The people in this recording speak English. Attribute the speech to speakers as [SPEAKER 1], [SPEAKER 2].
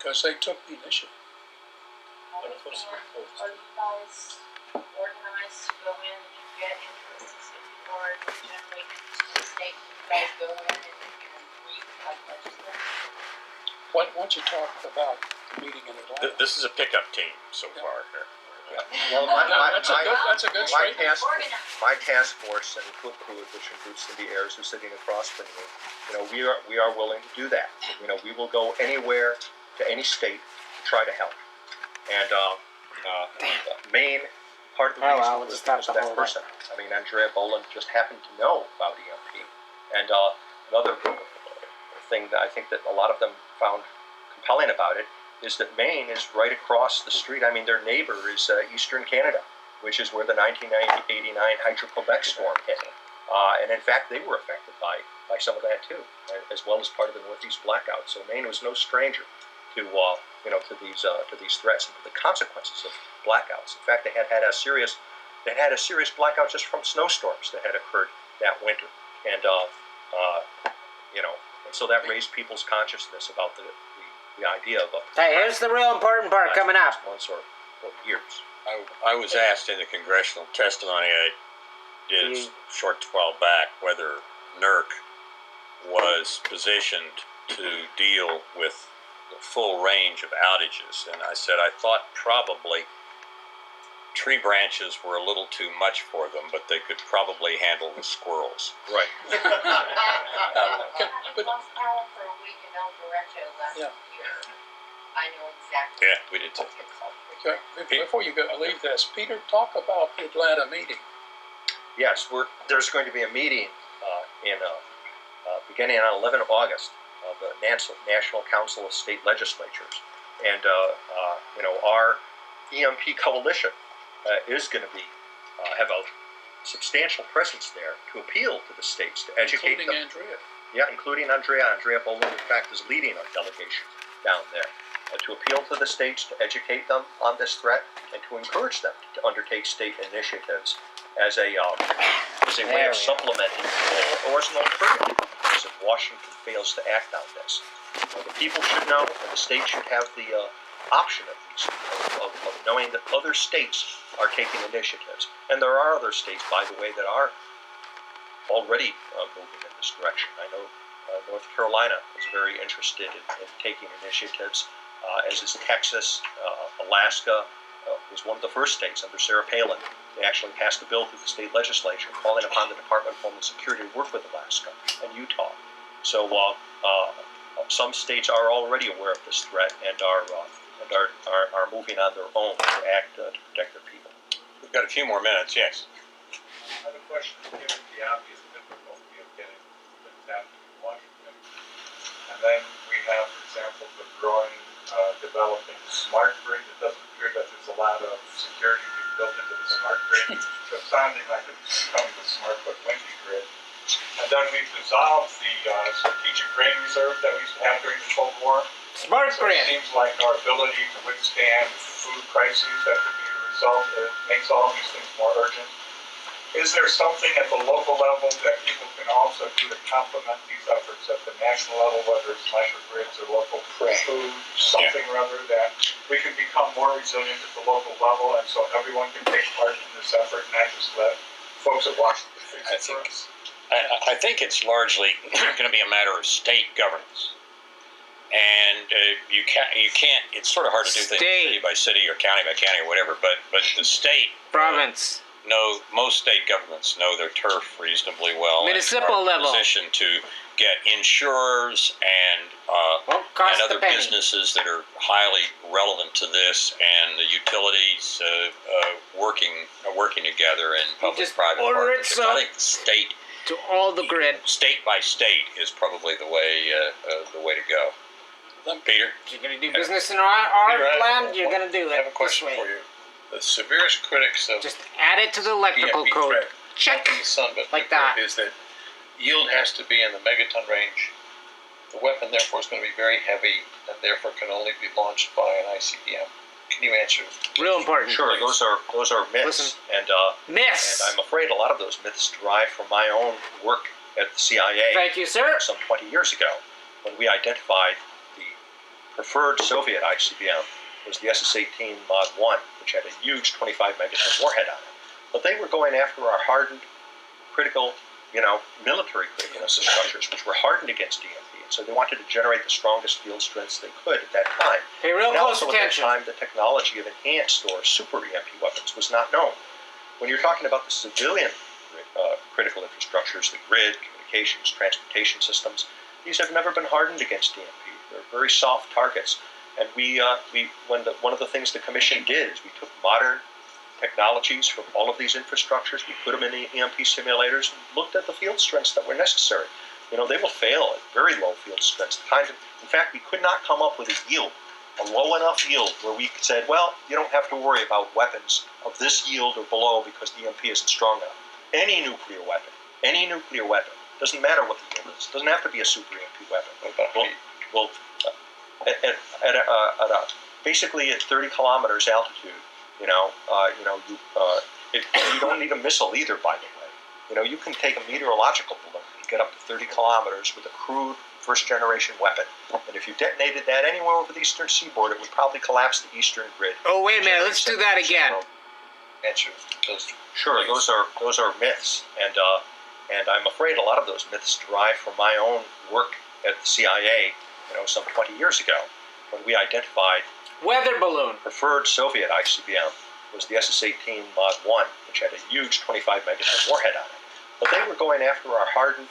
[SPEAKER 1] because they took the initiative.
[SPEAKER 2] Are you guys organized to go in if you get interested in people are generally in the state? You guys go in and read like legislation?
[SPEAKER 1] Why don't you talk about the meeting in Atlanta?
[SPEAKER 3] This is a pickup team so far here.
[SPEAKER 4] Yeah. Well, that's
[SPEAKER 1] a good statement.
[SPEAKER 4] My task force and Flip Crew, which includes Cindy Ayers, who's sitting across from me, we are willing to do that. We will go anywhere to any state to try to help. And Maine, part of the reason was because of that person. I mean, Andrea Boland just happened to know about EMP. And another thing that I think that a lot of them found compelling about it is that Maine is right across the street. I mean, their neighbor is Eastern Canada, which is where the 1989 Hydro-Quebec storm hit. And in fact, they were affected by some of that too, as well as part of the Northeast blackout. So Maine was no stranger to these threats and to the consequences of blackouts. In fact, they had a serious blackout just from snowstorms that had occurred that winter, and and so that raised people's consciousness about the idea of
[SPEAKER 5] Hey, here's the real important part coming up.
[SPEAKER 4] Months or years.
[SPEAKER 3] I was asked in the congressional testimony I did a short while back whether NERC was positioned to deal with the full range of outages, and I said I thought probably tree branches were a little too much for them, but they could probably handle the squirrels.
[SPEAKER 4] Right.
[SPEAKER 2] I lost power for a week in El Derecho last year. I know exactly.
[SPEAKER 3] Yeah, we did too.
[SPEAKER 1] Okay. Before you go, leave this, Peter, talk about the Atlanta meeting.
[SPEAKER 4] Yes, there's going to be a meeting beginning on 11 August of the National Council of State Legislatures, and our EMP coalition is going to have a substantial presence there to appeal to the states to educate
[SPEAKER 1] including
[SPEAKER 4] them.
[SPEAKER 1] Andrea.
[SPEAKER 4] Yeah, including Andrea. Andrea Boland, in fact, is leading our delegation down there to appeal to the states, to educate them on this threat, and to encourage them to undertake state initiatives as a way of supplementing or as an alternative if Washington fails to act on this. The people should know, and the state should have the option at least of knowing that other states are taking initiatives. And there are other states, by the way, that are already moving in this direction. I know North Carolina is very interested in taking initiatives, as is Texas. Alaska was one of the first states under Sarah Palin. They actually passed a bill through the state legislature calling upon the Department of Homeland Security to work with Alaska and Utah. So some states are already aware of this threat and are moving on their own to act to protect their people.
[SPEAKER 3] We've got a few more minutes, yes.
[SPEAKER 6] I have a question. Given the obvious difficulty of getting things happening in Washington, and then we have, for example, the growing, developing smart grid. It doesn't appear that there's a lot of security being built into the smart grid, so it's sounding like it's becoming the smart but windy grid. And then we've dissolved the strategic grain reserve that we used to have during the Cold War.
[SPEAKER 5] Smart
[SPEAKER 6] So
[SPEAKER 5] grid.
[SPEAKER 6] it seems like our ability to withstand food crises that could be a result, it makes all these things more urgent. Is there something at the local level that people can also do to complement these efforts at the national level, whether it's microgrids or local food, something or other, that we can become more resilient at the local level, and so everyone can take part in this effort, not just let folks at Washington fix it for us?
[SPEAKER 3] I think it's largely going to be a matter of state governance. And you can't. It's sort of hard to do things city by city or county by county or whatever. But the state
[SPEAKER 5] province
[SPEAKER 3] most state governments know their turf reasonably well.
[SPEAKER 5] Municipal level
[SPEAKER 3] Position to get insurers and other businesses that are highly relevant to this, and the utilities working together in public-private partnerships. I think state
[SPEAKER 5] to all the grid.
[SPEAKER 3] State by state is probably the way to go. Peter?
[SPEAKER 5] You're going to do business in our land, you're going to do it.
[SPEAKER 6] I have a question for you. The severest critics of
[SPEAKER 5] just add it to the electrical
[SPEAKER 6] EMP
[SPEAKER 5] code.
[SPEAKER 6] threat,
[SPEAKER 5] Check.
[SPEAKER 6] like that. Is that yield has to be in the megaton range. The weapon, therefore, is going to be very heavy and therefore can only be launched by an ICBM. Can you answer?
[SPEAKER 5] Real important.
[SPEAKER 4] Sure, those are myths.
[SPEAKER 5] Listen.
[SPEAKER 4] And
[SPEAKER 5] Myths.
[SPEAKER 4] I'm afraid a lot of those myths derive from my own work at the CIA.
[SPEAKER 5] Thank you, sir.
[SPEAKER 4] Some 20 years ago, when we identified the preferred Soviet ICBM was the SS-18 Mod 1, which had a huge 25 megaton warhead on it. But they were going after our hardened, critical, military critical infrastructures, which were hardened against EMP. And so they wanted to generate the strongest field strengths they could at that time.
[SPEAKER 5] Pay real
[SPEAKER 4] And
[SPEAKER 5] close
[SPEAKER 4] also
[SPEAKER 5] attention.
[SPEAKER 4] at that time, the technology of enhanced or super EMP weapons was not known. When you're talking about the civilian critical infrastructures, the grid, communications, transportation systems, these have never been hardened against EMP. They're very soft targets. And one of the things the commission did is we took modern technologies from all of these infrastructures, we put them in the EMP simulators, and looked at the field strengths that were necessary. They will fail at very low field strengths. In fact, we could not come up with a low enough yield where we said, well, you don't have to worry about weapons of this yield or below because the EMP isn't strong enough. Any nuclear weapon, doesn't matter what the yield is, doesn't have to be a super EMP weapon. Basically at 30 kilometers altitude, you don't need a missile either, by the way. You can take a meteorological balloon and get up to 30 kilometers with a crude first-generation weapon. And if you detonated that anywhere over the eastern seaboard, it would probably collapse the eastern grid.
[SPEAKER 5] Oh, wait a minute. Let's do that again.
[SPEAKER 4] Sure, those are myths, and I'm afraid a lot of those myths derive from my own work at the CIA, some 20 years ago, when we identified
[SPEAKER 5] Weather balloon.
[SPEAKER 4] preferred Soviet ICBM was the SS-18 Mod 1, which had a huge 25 megaton warhead on it. But they were going after our hardened,